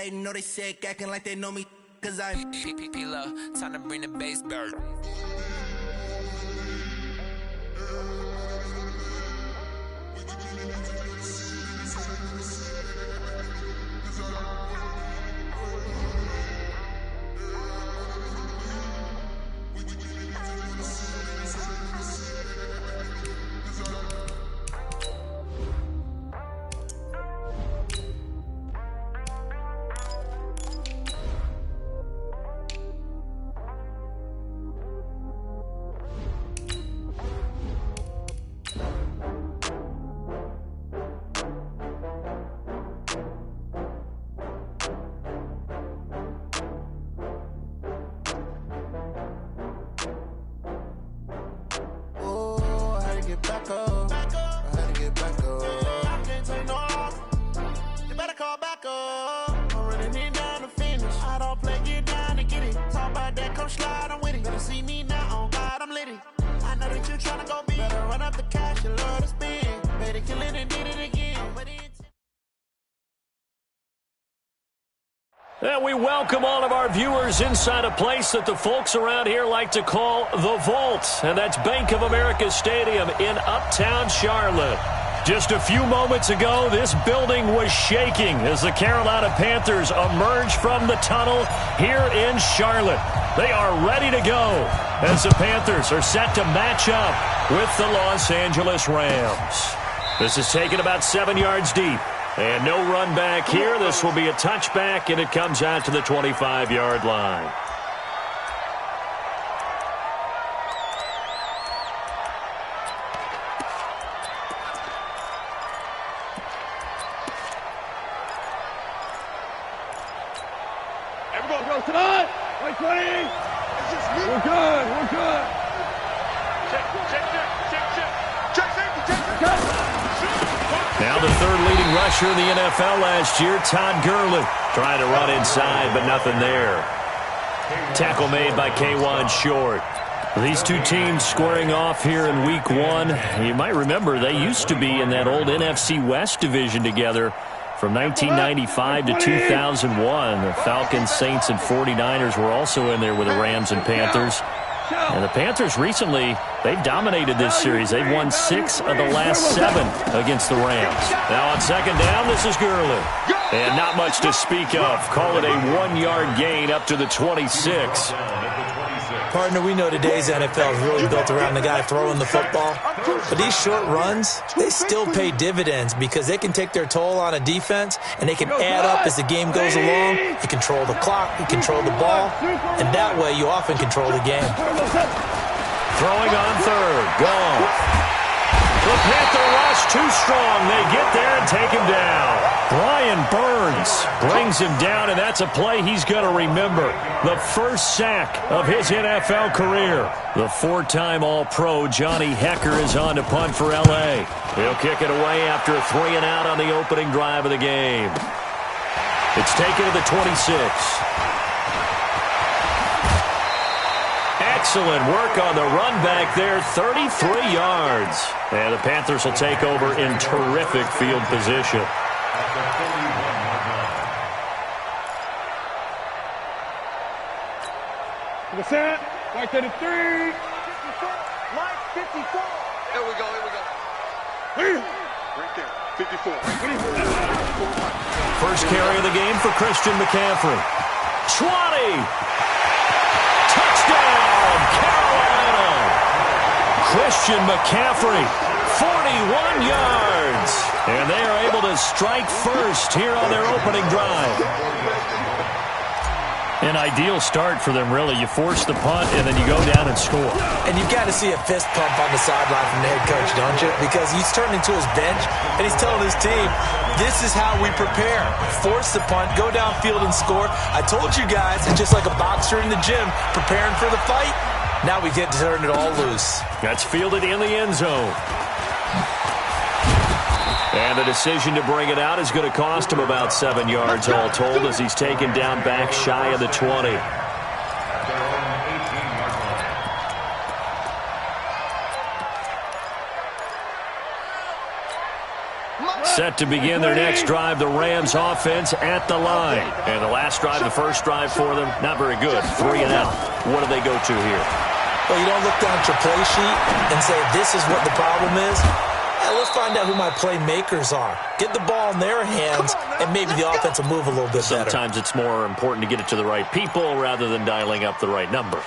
hating, know they sick, acting like they know me, cause I'm P-P-P-Lo, time to bring the bass bird. get back up. I had to get back up. I can't take no loss. You better call back up. I'm running it down to finish. I don't play, get down to get it. Talk about that, come slide, I'm with it. Better see me now, on God, I'm litty. I know that you tryna go big. Better run up the cash, you love to spend. Better kill it and did it again. And we welcome all of our viewers inside a place that the folks around here like to call the Vault. And that's Bank of America Stadium in Uptown Charlotte. Just a few moments ago, this building was shaking as the Carolina Panthers emerged from the tunnel here in Charlotte. They are ready to go as the Panthers are set to match up with the Los Angeles Rams. This is taken about 7 yards deep. And no run back here. This will be a touchback, and it comes out to the 25-yard line. Everybody go tonight. Wait, 20. We're good. We're good. Check. Now the third leading rusher in the NFL last year, Todd Gurley, trying to run inside, but nothing there. Tackle made by K'Wan Short. These two teams squaring off here in Week 1. You might remember they used to be in that old NFC West division together from 1995 to 2001. The Falcons, Saints, and 49ers were also in there with the Rams and Panthers. And the Panthers recently, they've dominated this series. They've won 6 of the last 7 against the Rams. Now on second down, this is Gurley. And not much to speak of. Call it a 1-yard gain up to the 26. Partner, we know today's NFL is really built around the guy throwing the football. But these short runs, they still pay dividends because they can take their toll on a defense and they can add up as the game goes along. You control the clock, you control the ball, and that way you often control the game. Throwing on third, gone. The Panther rush too strong. They get there and take him down. Brian Burns brings him down, and that's a play he's going to remember. The first sack of his NFL career. The 4-time All-Pro Johnny Hekker is on to punt for L.A. He'll kick it away after a 3-and-out on the opening drive of the game. It's taken to the 26. Excellent work on the run back there, 33 yards. And the Panthers will take over in terrific field position. The set, right to the 3. 54, Mike, 54. Here we go. Right there, 54. First carry of the game for Christian McCaffrey. 20. Touchdown, Carolina. Christian McCaffrey, 41 yards. And they are able to strike first here on their opening drive. An ideal start for them, really. You force the punt, and then you go down and score. And you've got to see a fist pump on the sideline from the head coach, don't you? Because he's turning to his bench, and he's telling his team, this is how we prepare. Force the punt, go downfield and score. I told you guys, it's just like a boxer in the gym preparing for the fight. Now we get to turn it all loose. That's fielded in the end zone. And the decision to bring it out is going to cost him about 7 yards all told as he's taken down back shy of the 20. set to begin their next drive. The Rams offense at the line. And the last drive, the first drive for them, not very good. 3 and out. What do they go to here? Well, you don't look down at your play sheet and say, this is what the problem is. Let's find out who my playmakers are. Get the ball in their hands, and maybe the offense will move a little bit better. Sometimes it's more important to get it to the right people rather than dialing up the right number.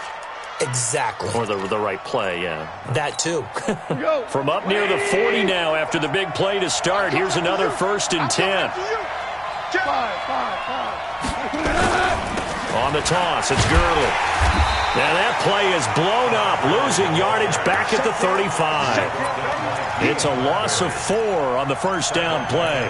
Exactly. Or the right play, yeah. That too. From up near the 40 now after the big play to start. Here's another 1st and 10. On the toss, it's Gurley. Now that play is blown up, losing yardage back at the 35. It's a loss of 4 on the first down play.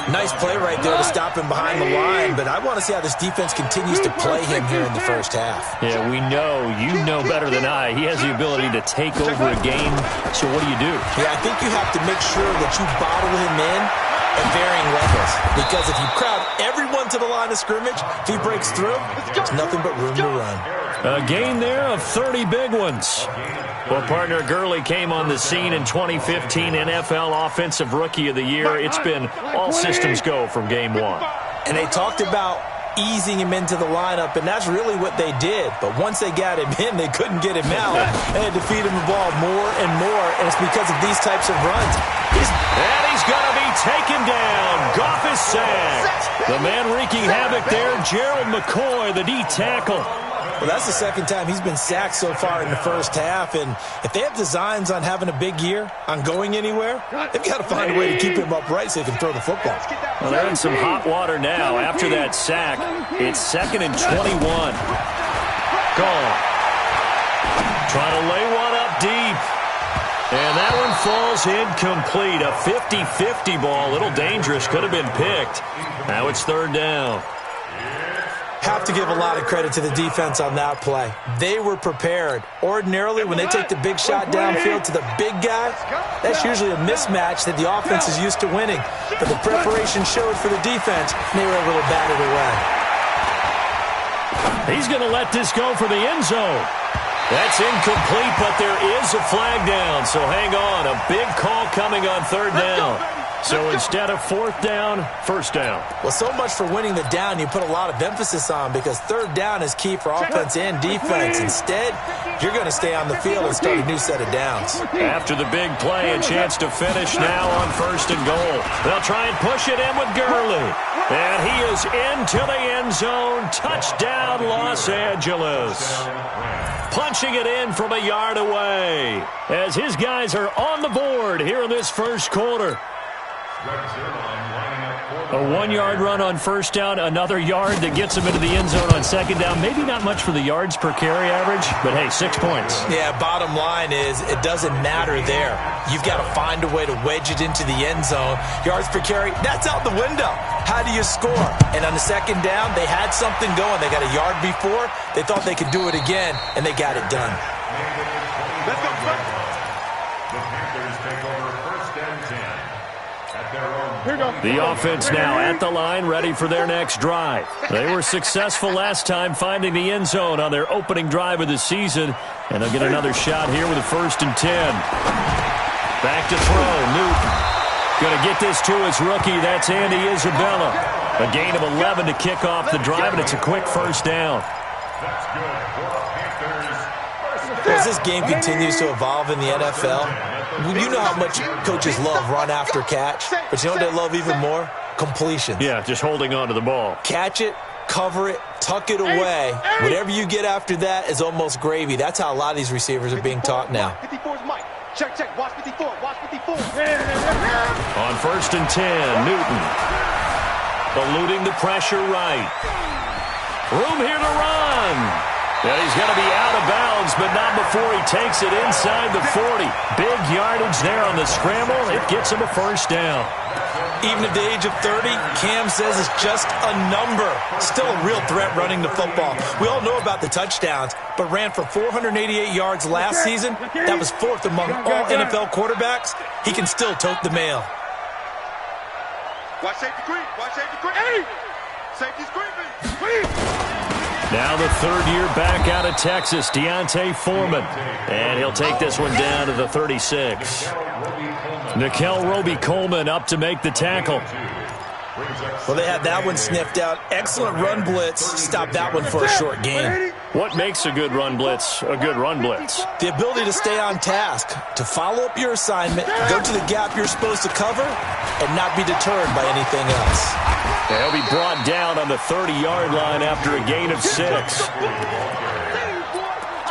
Nice play right there to stop him behind the line, but I want to see how this defense continues to play him here in the first half. Yeah, we know, you know better than I, he has the ability to take over a game, so what do? Yeah, I think you have to make sure that you bottle him in at varying levels, because if you crowd everyone to the line of scrimmage, if he breaks through, there's nothing but room to run. A gain there of 30 big ones. Well, partner, Gurley came on the scene in 2015 NFL Offensive Rookie of the Year. It's been all systems go from game 1. And they talked about easing him into the lineup, and that's really what they did. But once they got him in, they couldn't get him out. They had to feed him the ball more and more, and it's because of these types of runs. And he's going to be taken down. Goff is sacked. The man wreaking havoc there, Gerald McCoy, the D tackle. Well, that's the second time he's been sacked so far in the first half, and if they have designs on having a big year, on going anywhere, they've got to find a way to keep him upright so he can throw the football. Well, they're in some hot water now. After that sack, it's 2nd and 21. Gone. Trying to lay one up deep. And that one falls incomplete. A 50-50 ball, a little dangerous, could have been picked. Now it's 3rd down. Have to give a lot of credit to the defense on that play. They were prepared. Ordinarily, when they take the big shot downfield to the big guy, that's usually a mismatch that the offense is used to winning. But the preparation showed for the defense, and they were able to bat it away. He's going to let this go for the end zone. That's incomplete, but there is a flag down, so hang on. A big call coming on 3rd down. So instead of 4th down, 1st down. Well, so much for winning the down you put a lot of emphasis on, because 3rd down is key for offense and defense. Instead, you're going to stay on the field and start a new set of downs. After the big play, a chance to finish now on 1st and goal. They'll try and push it in with Gurley. And he is into the end zone. Touchdown, Los Angeles. Punching it in from a yard away as his guys are on the board here in this first quarter. A 1-yard run on 1st down, another yard that gets him into the end zone on 2nd down. Maybe not much for the yards per carry average, but hey, 6 points. Yeah, bottom line is it doesn't matter there. You've got to find a way to wedge it into the end zone. Yards per carry, that's out the window. How do you score? And on the 2nd down, they had something going. They got a yard before. They thought they could do it again, and they got it done. Let's go. The Panthers take over 1st and 10. The offense now at the line, ready for their next drive. They were successful last time finding the end zone on their opening drive of the season, and they'll get another shot here with a 1st and 10. Back to throw, Newton. Going to get this to his rookie, that's Andy Isabella. A gain of 11 to kick off the drive, and it's a quick 1st down. That's good for the Panthers. As this game continues to evolve in the NFL, you know how much coaches love run after catch, but you know what they love even more? Completions. Yeah, just holding on to the ball. Catch it, cover it, tuck it away. Whatever you get after that is almost gravy. That's how a lot of these receivers are being taught now. 54's Mike. Check. Watch 54. Watch 54. On 1st and 10, Newton. Eluding the pressure right. Room here to run. And he's going to be out of bounds, but not before he takes it inside the 40. Big yardage there on the scramble. It gets him a 1st down. Even at the age of 30, Cam says it's just a number. Still a real threat running the football. We all know about the touchdowns, but ran for 488 yards last season. That was 4th among all NFL quarterbacks. He can still tote the mail. Watch safety creep. Hey! Safety's creeping. Now the 3rd year back out of Texas, Deontay Foreman. And he'll take this one down to the 36. Nickel Roby-Coleman up to make the tackle. Well, they had that one sniffed out. Excellent run blitz. Stop that one for a short gain. What makes a good run blitz a good run blitz? The ability to stay on task, to follow up your assignment, go to the gap you're supposed to cover, and not be deterred by anything else. They'll be brought down on the 30-yard line after a gain of 6.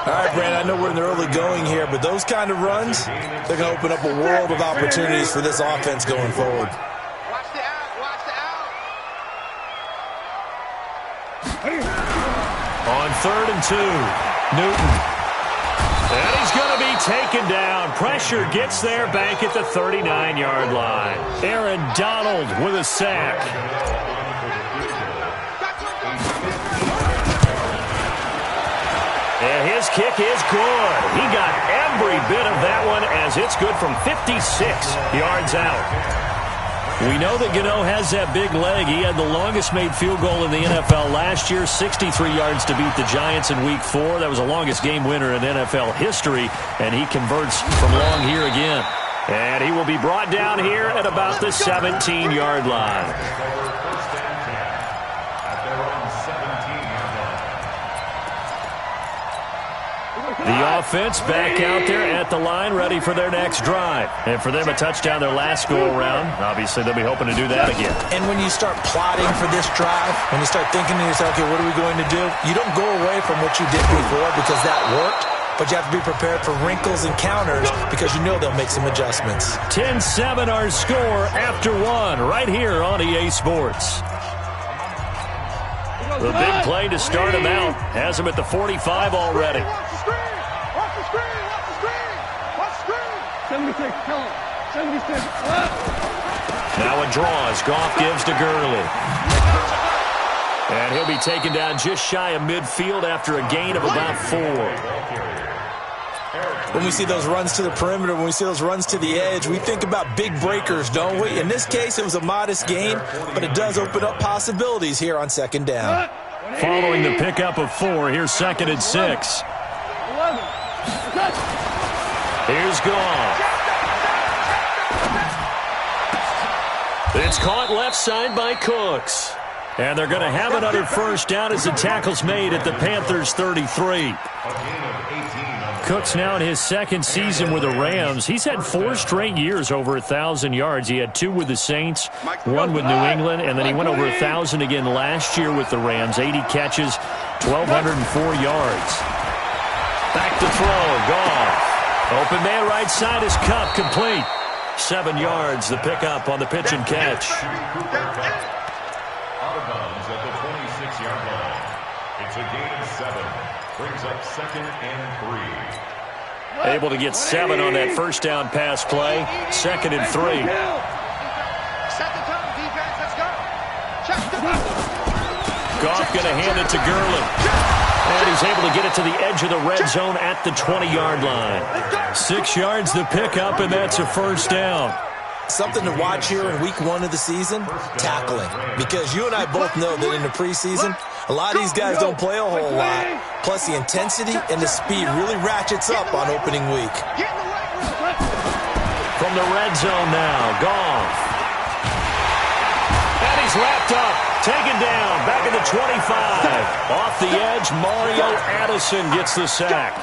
All right, Brandon, I know we're in the early going here, but those kind of runs, they're going to open up a world of opportunities for this offense going forward. Watch the out. Watch the out. On 3rd and 2, Newton. And he's going to be taken down. Pressure gets there back at the 39-yard line. Aaron Donald with a sack. And his kick is good. He got every bit of that one as it's good from 56 yards out. We know that Gano has that big leg. He had the longest made field goal in the NFL last year, 63 yards to beat the Giants in Week 4. That was the longest game winner in NFL history, and he converts from long here again. And he will be brought down here at about the 17-yard line. The offense back out there at the line, ready for their next drive. And for them, a touchdown their last go-around. Obviously, they'll be hoping to do that again. And when you start plotting for this drive, when you start thinking to yourself, okay, what are we going to do? You don't go away from what you did before because that worked, but you have to be prepared for wrinkles and counters because you know they'll make some adjustments. 10-7 our score after 1 right here on EA Sports. The big play to start him out has him at the 45 already. Watch the screen. 76, kill him. 76. Now a draw as Goff gives to Gurley. And he'll be taken down just shy of midfield after a gain of about 4. When we see those runs to the perimeter, when we see those runs to the edge, we think about big breakers, don't we? In this case, it was a modest gain, but it does open up possibilities here on 2nd down. Following the pickup of 4, here's 2nd and 6. Here's Goff. It's caught left side by Cooks. And they're going to have another first down as the tackle's made at the Panthers' 33. Cooks now in his 2nd season with the Rams. He's had 4 straight years over 1,000 yards. He had 2 with the Saints, 1 with New England, and then he went over 1,000 again last year with the Rams. 80 catches, 1,204 yards. Back to throw, Goff. Open man right side is Cup, complete. 7 yards, the pickup on the pitch and catch. Out of bounds at the 26-yard line. It's a gain of 7. Brings up 2nd and 3. Able to get 7 on that first down pass play. 2nd and 3. Set the tone, defense. Let's go. Check the box. Goff going to hand it to Gurley. And he's able to get it to the edge of the red zone at the 20-yard line. 6 yards the pickup, and that's a first down. Something to watch here in week 1 of the season, tackling. Because you and I both know that in the preseason, a lot of these guys don't play a whole lot. Plus, the intensity and the speed really ratchets up on opening week. From the red zone now, Goff. And he's wrapped up, taken down, back at the 25. Off the edge, Mario Addison gets the sack.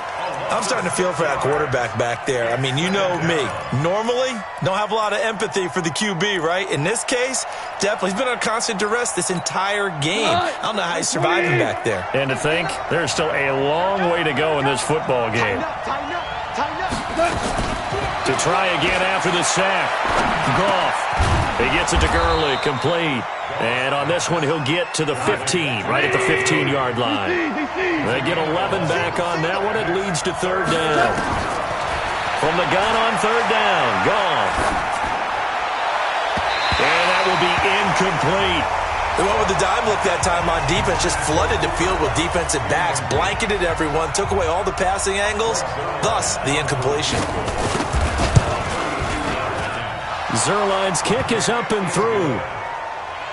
I'm starting to feel for that quarterback back there. I mean, you know me. Normally, don't have a lot of empathy for the QB, right? In this case, definitely. He's been on constant duress this entire game. I don't know how he's surviving back there. And to think, there's still a long way to go in this football game. Tighten up. To try again after the sack. Goff. He gets it to Gurley, complete. And on this one, he'll get to the 15, right at the 15-yard line. They get 11 back on that one. It leads to 3rd down. From the gun on 3rd down, Goff. And that will be incomplete. They went with the dime look that time on defense, just flooded the field with defensive backs, blanketed everyone, took away all the passing angles, thus the incompletion. Zerline's kick is up and through.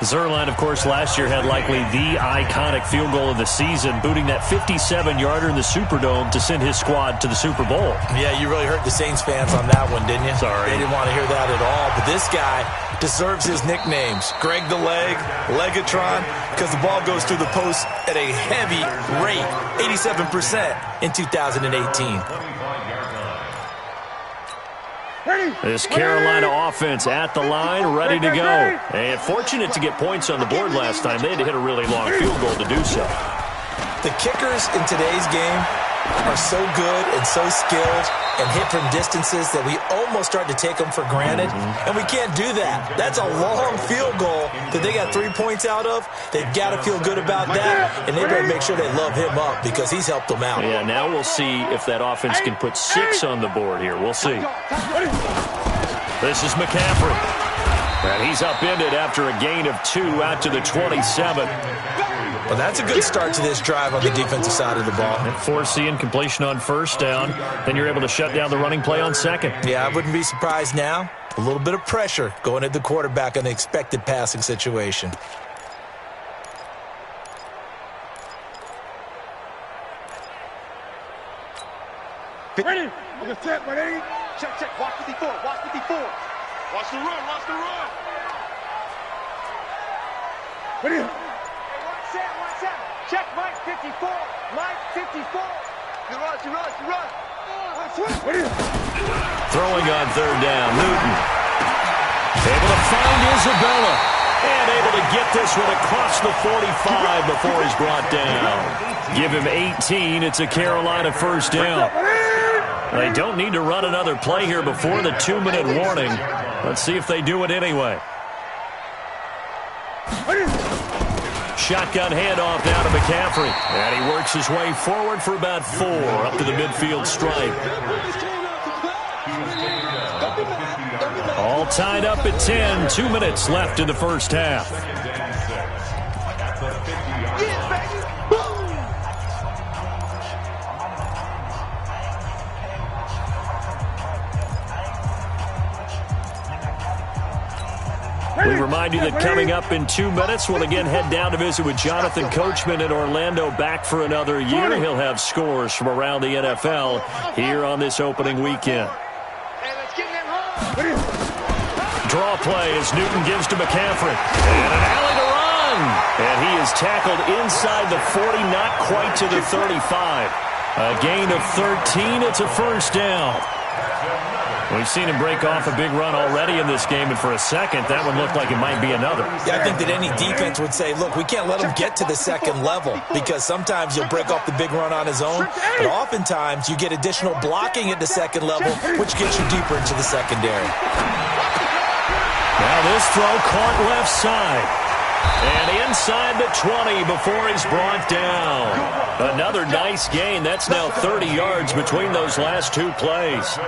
Zuerlein, of course, last year had likely the iconic field goal of the season, booting that 57-yarder in the Superdome to send his squad to the Super Bowl. Yeah, you really hurt the Saints fans on that one, didn't you? Sorry. They didn't want to hear that at all. But this guy deserves his nicknames. Greg the Leg, Legatron, because the ball goes through the post at a heavy rate, 87% in 2018. This Carolina offense at the line, ready to go. And fortunate to get points on the board last time. They had to hit a really long field goal to do so. The kickers in today's game are so good and so skilled and hit from distances that we almost start to take them for granted. And we can't do that. That's a long field goal that they got 3 points out of. They've got to feel good about that, and they better make sure they love him up because he's helped them out. Yeah, now we'll see if that offense can put 6 on the board here. We'll see. This is McCaffrey. And he's upended after a gain of 2 out to the 27. Well, that's a good start to this drive on the defensive side of the ball. Force the incompletion on first down. Then you're able to shut down the running play on second. Yeah, I wouldn't be surprised now. A little bit of pressure going at the quarterback in the expected passing situation. Ready? Okay, set, ready? Check, check. Watch the before. Watch the before. Watch the run, watch the run. Ready? Watch that. Check Mike 54. Mike 54. You run. Ready? Throwing on third down, Newton. Able to find Isabella. And able to get this one across the 45 before he's brought down. Give him 18. It's a Carolina first down. They don't need to run another play here before the 2-minute warning. Let's see if they do it anyway. Shotgun handoff now to McCaffrey. And he works his way forward for about 4 up to the midfield stripe. All tied up at 10. 2 minutes left in the first half. We remind you that coming up in 2 minutes, we'll again head down to visit with Jonathan Coachman in Orlando, back for another year. He'll have scores from around the NFL here on this opening weekend. Draw play as Newton gives to McCaffrey. And an alley to run. And he is tackled inside the 40, not quite to the 35. A gain of 13. It's a first down. We've seen him break off a big run already in this game, and for a second, that one looked like it might be another. Yeah, I think that any defense would say, look, we can't let him get to the second level because sometimes he'll break off the big run on his own, but oftentimes you get additional blocking at the second level, which gets you deeper into the secondary. Now this throw caught left side. And inside the 20 before he's brought down. Another nice gain. That's now 30 yards between those last 2 plays.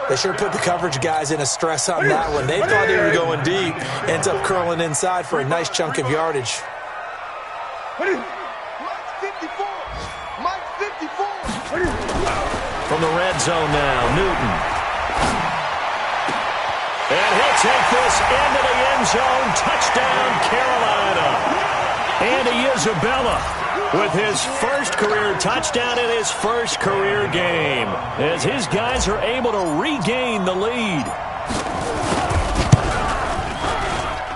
They sure put the coverage guys in a stress on that one. They thought they were going deep. Ends up curling inside for a nice chunk of yardage. Mike 54. Mike 54. From the red zone now, Newton. And he'll take this into the end zone. Touchdown, Carolina. Andy Isabella with his first career touchdown in his first career game, as his guys are able to regain the lead.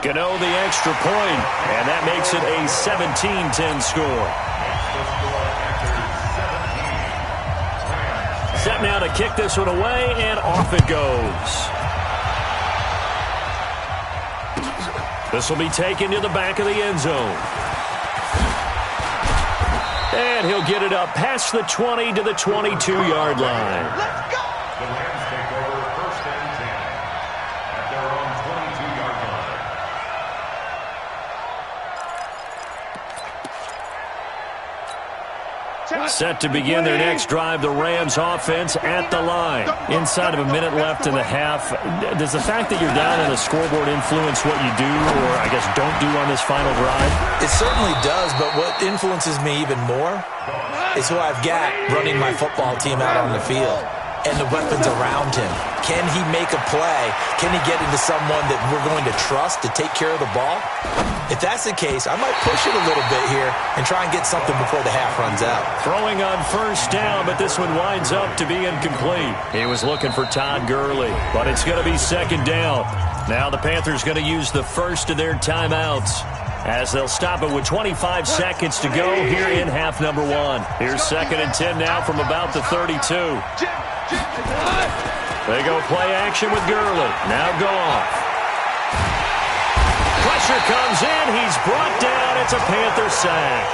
Gano the extra point, and that makes it a 17-10 score. Set now to kick this one away, and off it goes. This will be taken to the back of the end zone. And he'll get it up past the 20 to the 22-yard line. Let's go! The Rams take over first and 10 at their own 22-yard line. Set to begin their next drive, the Rams offense at the line. Inside of a minute left in the half. Does the fact that you're down on the scoreboard influence what you do, or I guess don't do on this final drive? It certainly does, but what influences me even more is who I've got running my football team out on the field and the weapons around him. Can he make a play? Can he get into someone that we're going to trust to take care of the ball? If that's the case, I might push it a little bit here and try and get something before the half runs out. Throwing on first down, but this one winds up to be incomplete. He was looking for Todd Gurley, but it's going to be second down. Now the Panthers going to use the first of their timeouts, as they'll stop it with 25 seconds to go here in half number one. Here's 2nd and 10 now from about the 32. They go play action with Gurley. Now Goff. Pressure comes in. He's brought down. It's a Panther sack.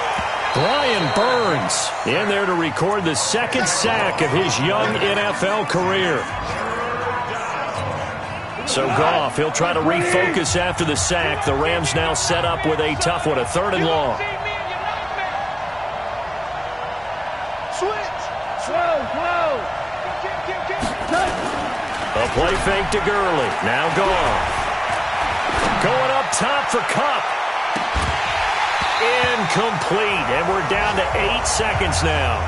Brian Burns in there to record the second sack of his young NFL career. So Goff, he'll try to refocus after the sack. The Rams now set up with a tough one, a 3rd and long. A play fake to Gurley. Now Goff. Going up top for Kupp. Incomplete. And we're down to 8 seconds now.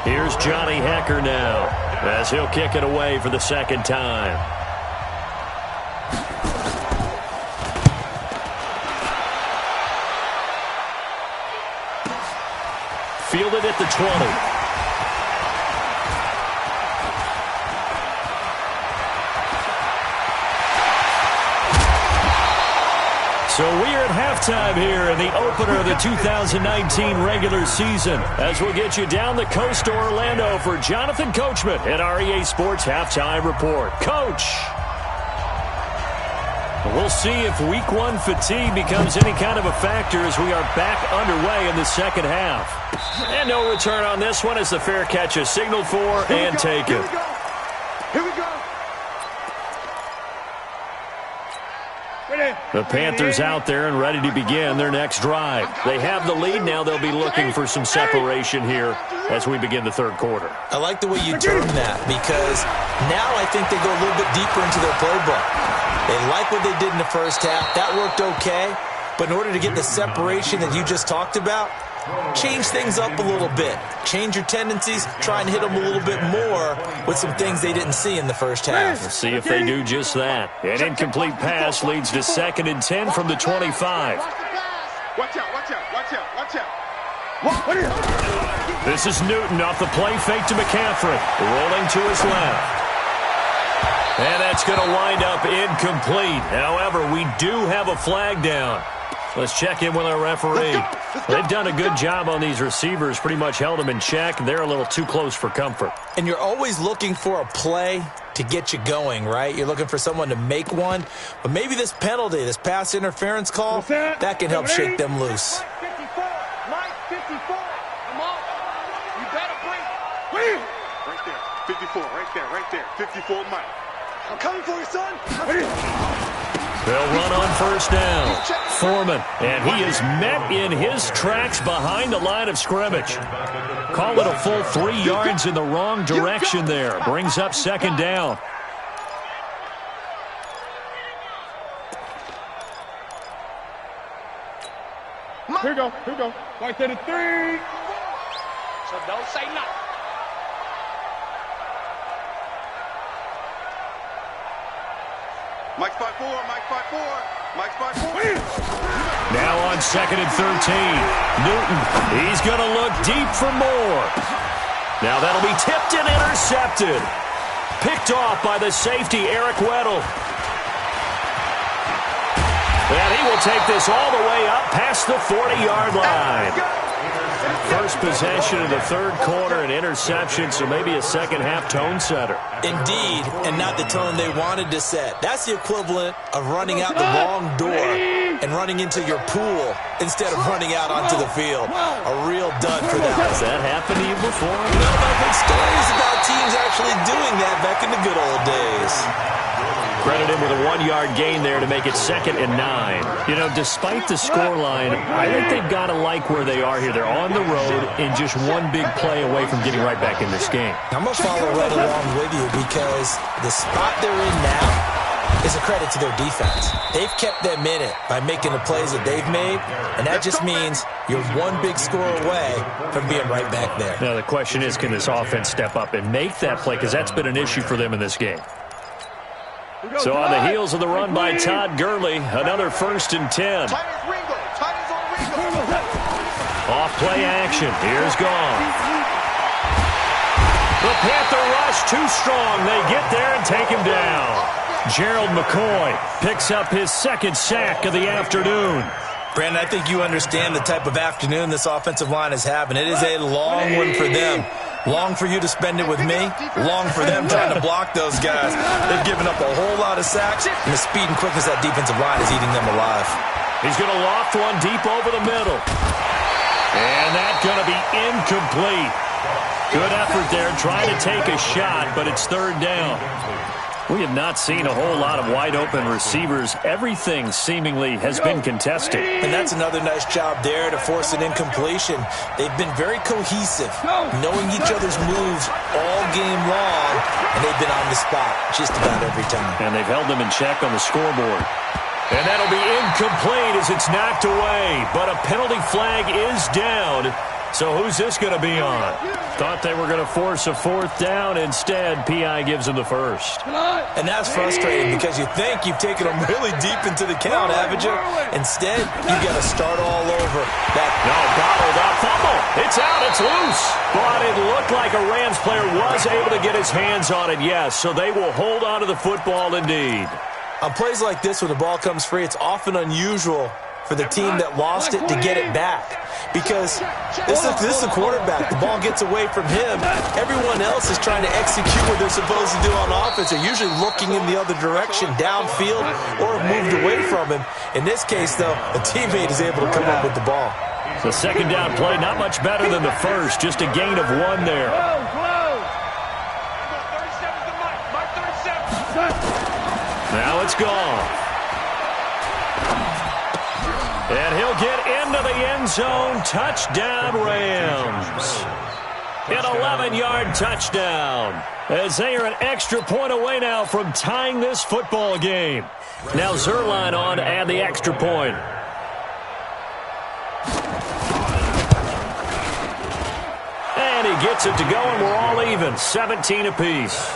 Here's Johnny Hecker now, as he'll kick it away for the second time. Fielded at the 20. So we are at halftime here in the opener of the 2019 regular season, as we'll get you down the coast to Orlando for Jonathan Coachman at our EA Sports Halftime Report. Coach! We'll see if week one fatigue becomes any kind of a factor as we are back underway in the second half. And no return on this one as the fair catch is signaled for and taken. Here we go. The Panthers out there and ready to begin their next drive. They have the lead. Now they'll be looking for some separation here as we begin the third quarter. I like the way you term that, because now I think they go a little bit deeper into their playbook. They like what they did in the first half. That worked okay. But in order to get the separation that you just talked about, change things up a little bit. Change your tendencies. Try and hit them a little bit more with some things they didn't see in the first half. We'll see if they do just that. An incomplete pass leads to 2nd and 10 from the 25. Watch out, watch out, watch out, watch out. This is Newton off the play fake to McCaffrey. Rolling to his left. And that's going to wind up incomplete. However, we do have a flag down. Let's check in with our referee. They've done a good job on these receivers, pretty much held them in check. They're a little too close for comfort. And you're always looking for a play to get you going, right? You're looking for someone to make one. But maybe this penalty, this pass interference call, that can help shake them loose. 54, Mike, 54. Come on. You better bring. Right there, 54, right there, 54, Mike. I'm coming for you, son. They'll run on first down. Foreman, and he is met in his tracks behind the line of scrimmage. Call it a full 3 yards in the wrong direction there. Brings up 2nd down. Here we go. Right there to 3. So don't say nothing. Mike 5-4, Mike 5-4, Mike 5-4. Now on 2nd and 13. Newton, he's going to look deep for more. Now that'll be tipped and intercepted. Picked off by the safety, Eric Weddle. And he will take this all the way up past the 40-yard line. First possession of the third quarter, an interception, so maybe a second-half tone setter. Indeed, and not the tone they wanted to set. That's the equivalent of running out the wrong door and running into your pool instead of running out onto the field. A real dud for that. Has that happened to you before? No, I've heard stories about teams actually doing that back in the good old days. Credited with a 1-yard gain there to make it 2nd and 9. You know, despite the scoreline, I think they've got to like where they are here. They're on the road and just one big play away from getting right back in this game. I'm going to follow right along with you because the spot they're in now, is a credit to their defense. They've kept them in it by making the plays that they've made, and that just means you're one big score away from being right back there. Now the question is, can this offense step up and make that play? Because that's been an issue for them in this game. So on the heels of the run by Todd Gurley, another 1st and 10. Off play action. Here's gone. The Panther rush too strong. They get there and take him down. Gerald McCoy picks up his 2nd sack of the afternoon. Brandon, I think you understand the type of afternoon this offensive line is having. It is a long one for them. Long for you to spend it with me. Long for them trying to block those guys. They've given up a whole lot of sacks, and the speed and quickness of that defensive line is eating them alive. He's going to loft one deep over the middle. And that's going to be incomplete. Good effort there, trying to take a shot, but it's 3rd down. We have not seen a whole lot of wide-open receivers. Everything seemingly has been contested. And that's another nice job there to force an incompletion. They've been very cohesive, knowing each other's moves all game long, and they've been on the spot just about every time. And they've held them in check on the scoreboard. And that'll be incomplete as it's knocked away. But a penalty flag is down. So who's this going to be on? Thought they were going to force a 4th down. Instead, P.I. gives them the 1st. And that's frustrating because you think you've taken them really deep into the count, haven't you? Instead, you've got to start all over. No, bottled up. Fumble. It's out. It's loose. But it looked like a Rams player was able to get his hands on it, yes. So they will hold on to the football indeed. On plays like this, when the ball comes free, it's often unusual for the team that lost it to get it back. Because this is the quarterback. The ball gets away from him. Everyone else is trying to execute what they're supposed to do on offense. They're usually looking in the other direction, downfield, or have moved away from him. In this case, though, a teammate is able to come up with the ball. The 2nd down play, not much better than the 1st. Just a gain of 1 there. Now it's gone. And he'll get into the end zone. Touchdown, Rams. An 11-yard touchdown. As they are an extra point away now from tying this football game. Now Zerline on to add the extra point. And he gets it to go, and we're all even. 17 apiece.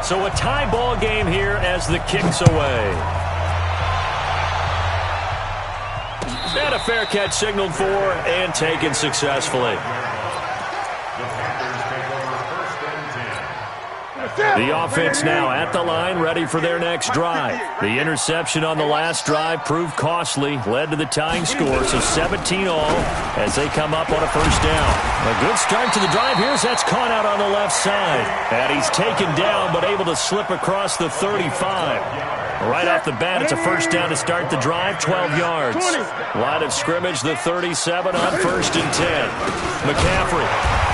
So a tie ball game here as the kick's away. And a fair catch signaled for and taken successfully. The offense now at the line, ready for their next drive. The interception on the last drive proved costly, led to the tying score, so 17 all as they come up on a 1st down. A good start to the drive here as that's caught out on the left side. And he's taken down but able to slip across the 35. Right off the bat, it's a 1st down to start the drive, 12 yards. Line of scrimmage, the 37 on 1st and 10. McCaffrey.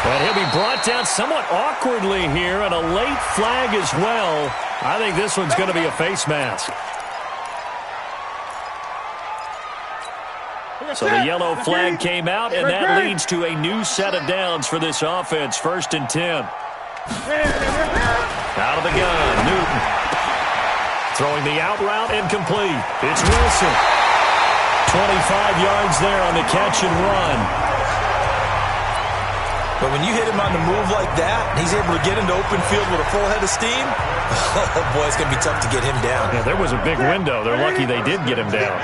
And he'll be brought down somewhat awkwardly here, and a late flag as well. I think this one's going to be a face mask. So the yellow flag came out, and that leads to a new set of downs for this offense. 1st and 10. Out of the gun, Newton. Throwing the out route, incomplete. It's Wilson. 25 yards there on the catch and run. But when you hit him on the move like that, and he's able to get into open field with a full head of steam, oh boy, it's going to be tough to get him down. Yeah, there was a big window. They're lucky they did get him down.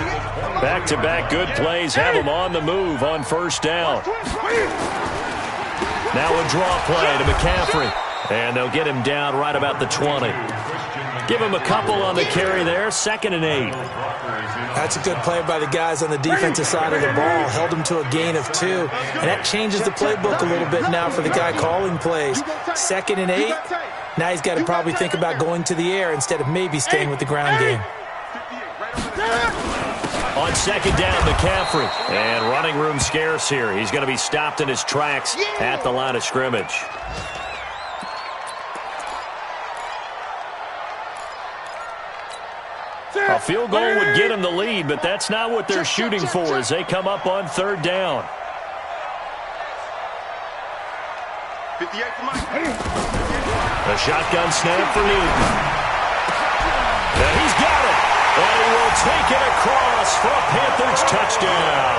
Back-to-back good plays have him on the move on 1st down. Now a draw play to McCaffrey. And they'll get him down right about the 20. Give him a couple on the carry there. 2nd and 8. That's a good play by the guys on the defensive side of the ball. Held him to a gain of 2. And that changes the playbook a little bit now for the guy calling plays. 2nd and 8. Now he's got to probably think about going to the air instead of maybe staying with the ground game. On 2nd down, McCaffrey. And running room scarce here. He's going to be stopped in his tracks at the line of scrimmage. A field goal would get them the lead, but that's not what they're shooting for as they come up on 3rd down. 58 for Mike. A shotgun snap for Newton. And he's got it. And he will take it across for a Panthers touchdown.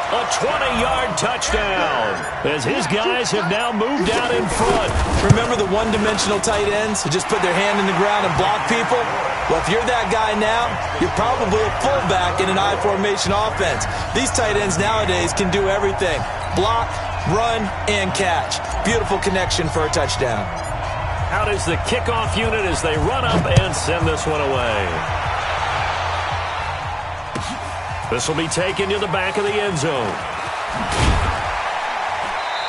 A 20-yard touchdown as his guys have now moved out in front. Remember the one-dimensional tight ends who just put their hand in the ground and block people? Well, if you're that guy now, you're probably a fullback in an I-formation offense. These tight ends nowadays can do everything. Block, run, and catch. Beautiful connection for a touchdown. Out is the kickoff unit as they run up and send this one away. This will be taken to the back of the end zone.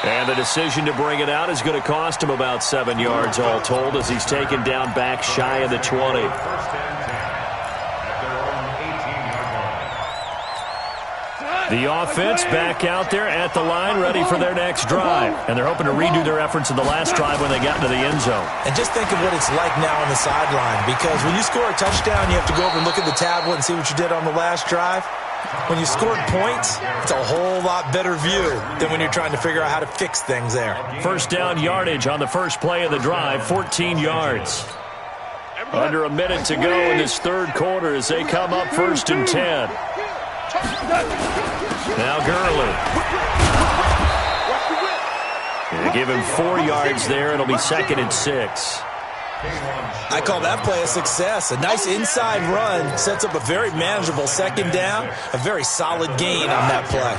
And the decision to bring it out is going to cost him about 7 yards all told as he's taken down back shy of the 20. The offense back out there at the line ready for their next drive. And they're hoping to redo their efforts in the last drive when they got into the end zone. And just think of what it's like now on the sideline, because when you score a touchdown, you have to go over and look at the tablet and see what you did on the last drive. When you scored points, it's a whole lot better view than when you're trying to figure out how to fix things there. First down yardage on the first play of the drive, 14 yards. Under a minute to go in this third quarter as they come up 1st and 10. Now Gurley. They give him 4 yards there. It'll be 2nd and 6. I call that play a success. A nice inside run sets up a very manageable second down. A very solid gain on that play.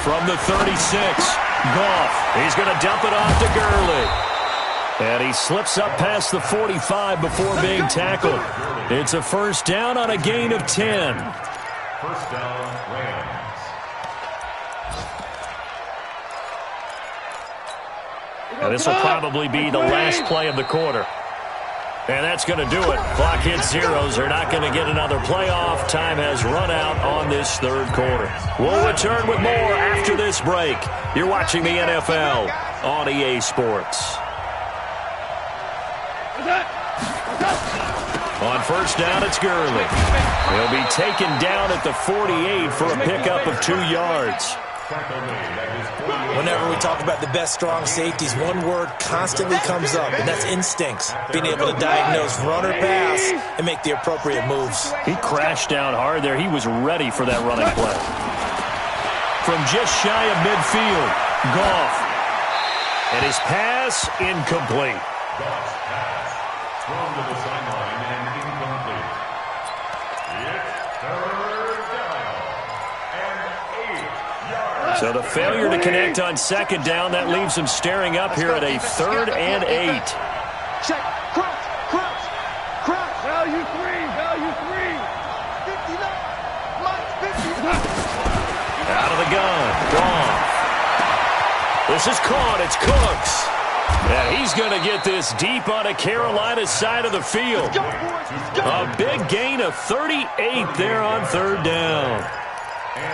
From the 36, Goff. He's going to dump it off to Gurley. And he slips up past the 45 before being tackled. It's a first down on a gain of 10. First down, Rams. And this will probably be the last play of the quarter. And that's going to do it. Clock hits zeros. They're not going to get another playoff. Time has run out on this third quarter. We'll return with more after this break. You're watching the NFL on EA Sports. On first down, it's Gurley. He'll be taken down at the 48 for a pickup of 2 yards. Whenever we talk about the best strong safeties, one word constantly comes up, and that's instincts. Being able to diagnose run or pass and make the appropriate moves. He crashed down hard there. He was ready for that running play. From just shy of midfield, Goff. And his pass incomplete. Goff's pass thrown to the sideline and incomplete. It's third down and 8 yards. So the failure to connect on second down, that leaves him staring up here at a 3rd and 8. Check. Cross. Value 3. 59. Mike, 59. Out of the gun. Gone. This is caught. It's Cooks. And he's going to get this deep on a Carolina side of the field. A big gain of 38 there on 3rd down.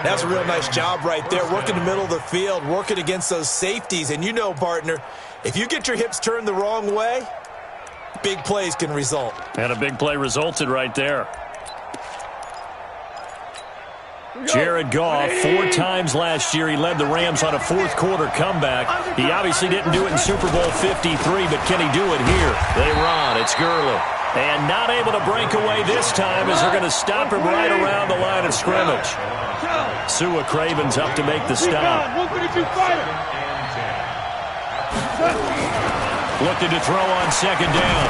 That's a real nice job right there, working the middle of the field, working against those safeties. And you know, partner, if you get your hips turned the wrong way, big plays can result. And a big play resulted right there. Jared Goff, 4 times last year he led the Rams on a fourth quarter comeback. He obviously didn't do it in Super Bowl 53, but can he do it here? They run. It's Gurley. And not able to break away this time as they're going to stop him right around the line of scrimmage. Sua Craven's up to make the stop. Looking to throw on second down.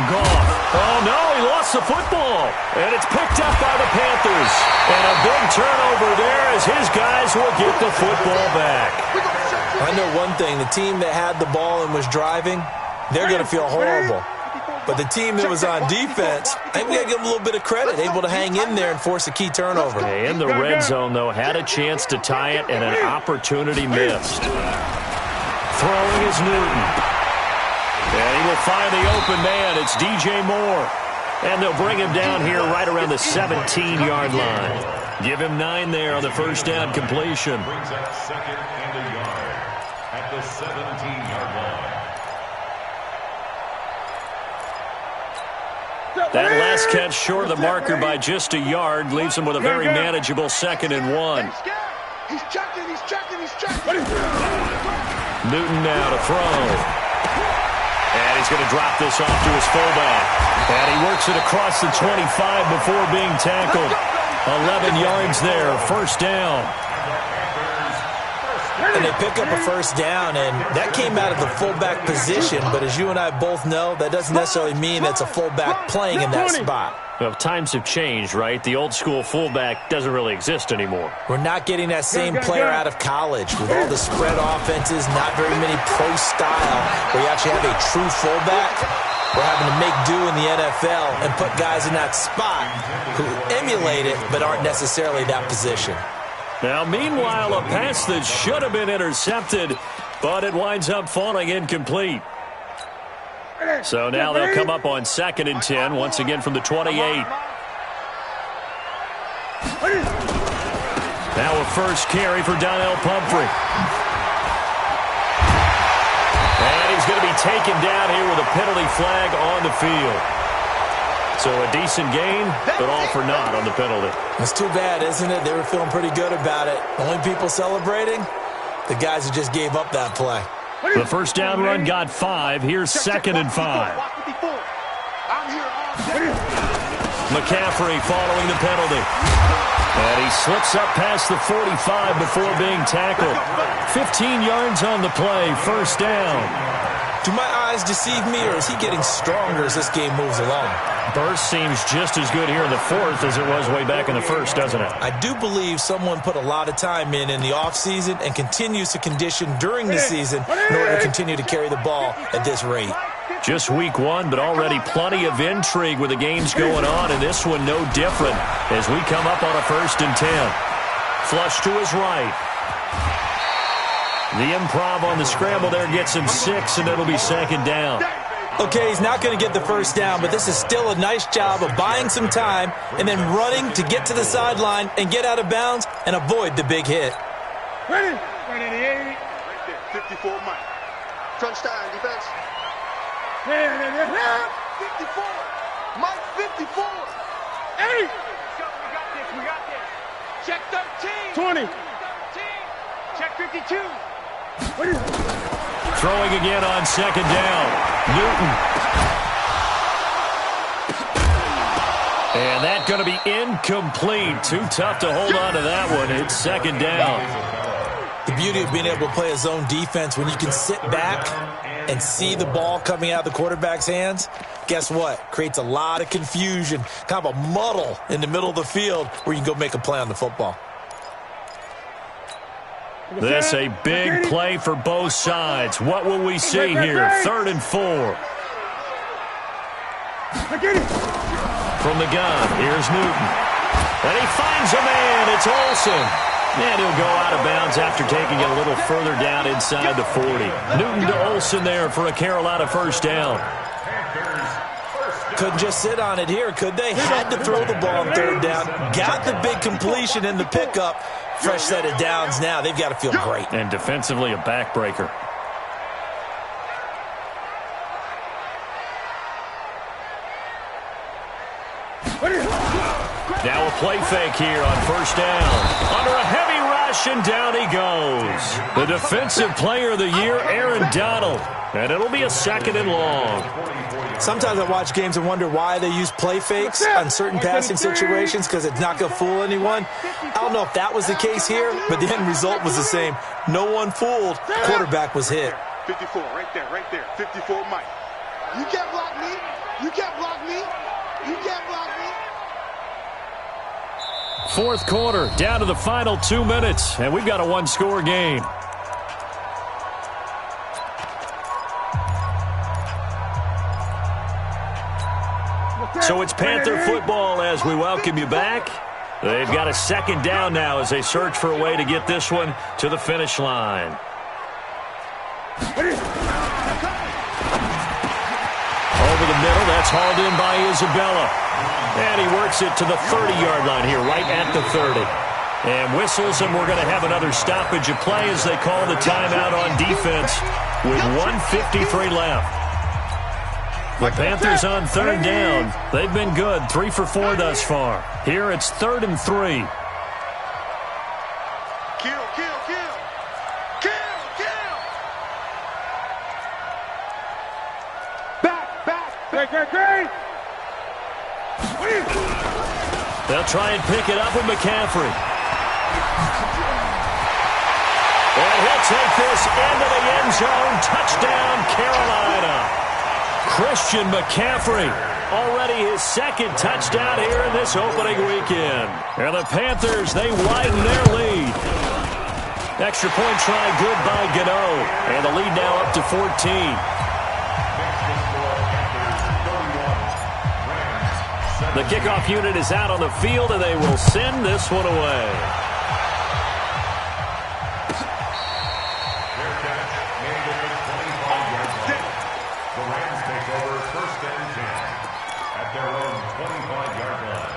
Goff. Oh, no, he lost the football. And it's picked up by the Panthers. And a big turnover there as his guys will get the football back. I know one thing. The team that had the ball and was driving, they're going to feel horrible. But the team that was on defense, I think we got to give them a little bit of credit, able to hang in there and force a key turnover. In the red zone, though, had a chance to tie it and an opportunity missed. Throwing is Newton. And he will find the open man. It's DJ Moore. And they'll bring him down here right around the 17-yard line. Give him 9 there on the first down completion. Brings up 2nd and a yard at the 17-yard line. That last catch short of the marker by just a yard leaves him with a very manageable 2nd and 1. He's checking, he's checking, he's checking. Newton now to throw. And he's going to drop this off to his fullback. And he works it across the 25 before being tackled. 11 yards there, 1st down. And they pick up a 1st down, and that came out of the fullback position. But as you and I both know, that doesn't necessarily mean it's a fullback playing in that spot. Well, times have changed, right? The old school fullback doesn't really exist anymore. We're not getting that same player out of college. With all the spread offenses, not very many pro style, where you actually have a true fullback. We're having to make do in the NFL and put guys in that spot who emulate it but aren't necessarily that position. Now, meanwhile, a pass that should have been intercepted, but it winds up falling incomplete. So now they'll come up on 2nd and 10, once again from the 28. Now a first carry for Donnell Pumphrey. And he's going to be taken down here with a penalty flag on the field. So a decent gain, but all for naught on the penalty. It's too bad, isn't it? They were feeling pretty good about it. Only people celebrating, the guys who just gave up that play. The 1st down run got 5. Here's 2nd and 5. McCaffrey following the penalty. And he slips up past the 45 before being tackled. 15 yards on the play, 1st down. Do my eyes deceive me, or is he getting stronger as this game moves along? Burst seems just as good here in the 4th as it was way back in the 1st, doesn't it? I do believe someone put a lot of time in the offseason and continues to condition during the season in order to continue to carry the ball at this rate. Just week 1, but already plenty of intrigue with the games going on, and this one no different as we come up on a 1st and 10. Flush to his right. The improv on the scramble there gets him 6, and it'll be 2nd down. Okay, he's not going to get the 1st down, but this is still a nice job of buying some time and then running to get to the sideline and get out of bounds and avoid the big hit. Ready? Right there, 54 Mike. Crunch time, defense. 54. Mike, 54. 8. We got this, we got this. Check 13. 20. 13. Check 52. Throwing again on 2nd down. Newton. And that's going to be incomplete. Too tough to hold on to that one. It's 2nd down. The beauty of being able to play a zone defense when you can sit back and see the ball coming out of the quarterback's hands, guess what? Creates a lot of confusion, kind of a muddle in the middle of the field where you can go make a play on the football. This a big play for both sides. What will we see here? 3rd and 4. From the gun, here's Newton. And he finds a man. It's Olsen. And he'll go out of bounds after taking it a little further down inside the 40. Newton to Olsen there for a Carolina 1st down. Couldn't just sit on it here, could they? Had to throw the ball on 3rd down. Got the big completion in the pickup. Fresh set of downs now. They've got to feel great. And defensively, a backbreaker. Now a play fake here on 1st down. Under a heavy rush, and down he goes. The defensive player of the year, Aaron Donald. And it'll be a 2nd and long. Sometimes I watch games and wonder why they use play fakes on certain passing situations, because it's not going to fool anyone. I don't know if that was the case here, but the end result was the same. No one fooled. Quarterback was hit. 54, right there, 54 Mike. You can't block me. You can't block me. You can't block me. 4th quarter, down to the final 2 minutes, and we've got a 1-score game. So it's Panther football as we welcome you back. They've got a 2nd down now as they search for a way to get this one to the finish line. Over the middle, that's hauled in by Isabella. And he works it to the 30-yard line here, right at the 30. And whistles, and we're going to have another stoppage of play as they call the timeout on defense with 1:53 left. The Panthers on third down. They've been good, 3 for 4 thus far. Here it's 3rd and 3. Kill, kill, kill. Kill, kill. Back. Great. They'll try and pick it up with McCaffrey. And he'll take this into the end zone. Touchdown, Carolina. Christian McCaffrey, already his 2nd touchdown here in this opening weekend. And the Panthers, they widen their lead. Extra point try good by Gano. And the lead now up to 14. The kickoff unit is out on the field, and they will send this one away. Their catch made at the 25-yard line. The Rams take over 1st and 10 at their own 25-yard line.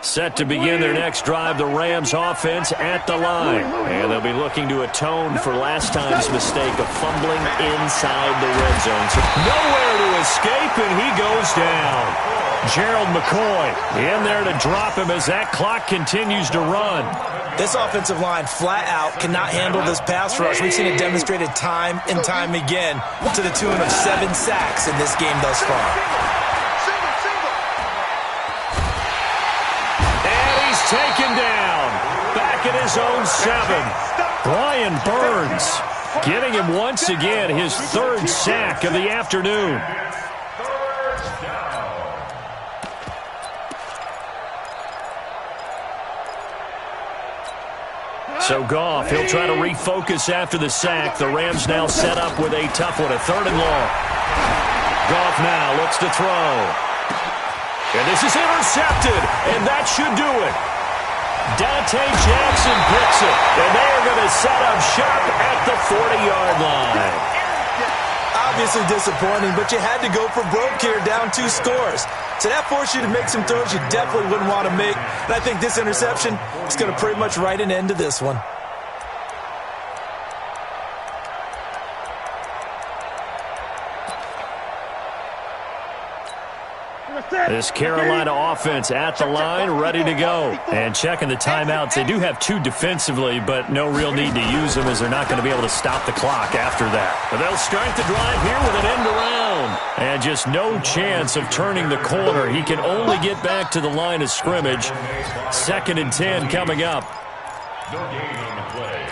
Set to begin their next drive, the Rams offense at the line. And they'll be looking to atone for last time's mistake of fumbling inside the red zone. So nowhere to escape, and he goes down. Gerald McCoy in there to drop him as that clock continues to run. This offensive line flat out cannot handle this pass rush. We've seen it demonstrated time and time again to the tune of 7 sacks in this game thus far. Taken down, back at his own 7. Brian Burns getting him once again his 3rd sack of the afternoon. So Goff, he'll try to refocus after the sack. The Rams now set up with a tough one, a 3rd and long. Goff now looks to throw. And this is intercepted, and that should do it. Dante Jackson picks it, and they are going to set up shop at the 40-yard line. Obviously disappointing, but you had to go for broke here, down 2 scores. So that forced you to make some throws you definitely wouldn't want to make. And I think this interception is going to pretty much write an end to this one. This Carolina offense at the line, ready to go. And checking the timeouts. They do have 2 defensively, but no real need to use them as they're not going to be able to stop the clock after that. But they'll start the drive here with an end around. And just no chance of turning the corner. He can only get back to the line of scrimmage. 2nd and 10 coming up. No gain on the play.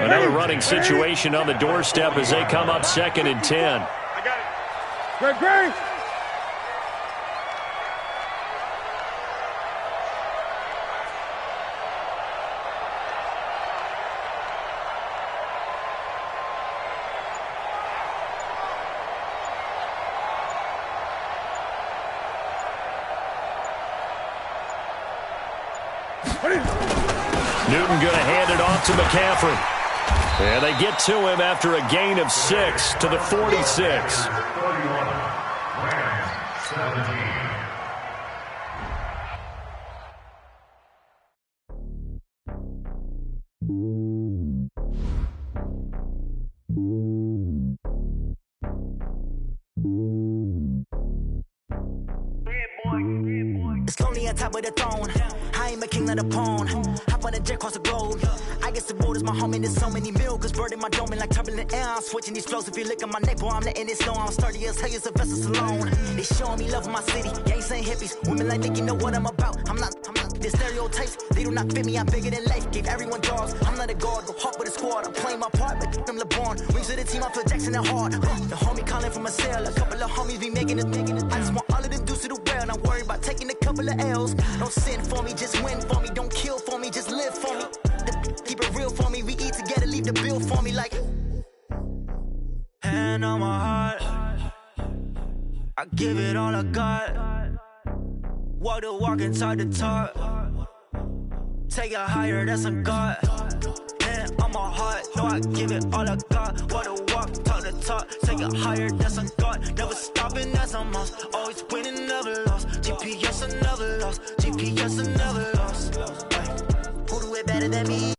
Another running situation on the doorstep as they come up 2nd and 10. I got it. Great. Newton going to hand it off to McCaffrey. And they get to him after a gain of 6 to the 46. 31, Rams 17. It's lonely on top of the throne. I ain't a king of the pawn. Hop on a jet across the globe. I guess the road is my home and there's so many milkers burning my dome like turbulent air. I'm switching these flows. If you look at my neck, boy, I'm letting it snow. I'm sturdy as hell, a vessel alone. They showing me love in my city. Gangs ain't hippies. Women like think you know what I'm about. I'm not. The stereotypes, they do not fit me. I'm bigger than life. Gave everyone jobs. I'm not a guard. Go hard with a squad. I'm playing my part, but them LeBron. Rings to the team. I feel Jackson and hard. The homie calling from a cell. A couple of homies be making it. I just want all of them dudes to do well. Not worry about taking a couple of L's. Don't sin for me, just win for me. Don't kill for me, just live for me. Keep it real for me. We eat together, leave the bill for me like. Hand on my heart, I give it all I got. Walk the walk and talk the talk. Take it higher, that's a God. Hand on my heart, know I give it all I got. What a walk, talk the talk. Take it higher, that's a God. Never stopping, that's a must. Always winning, never lost. GPS, I never lost. GPS, I never lost. Who do it better than me?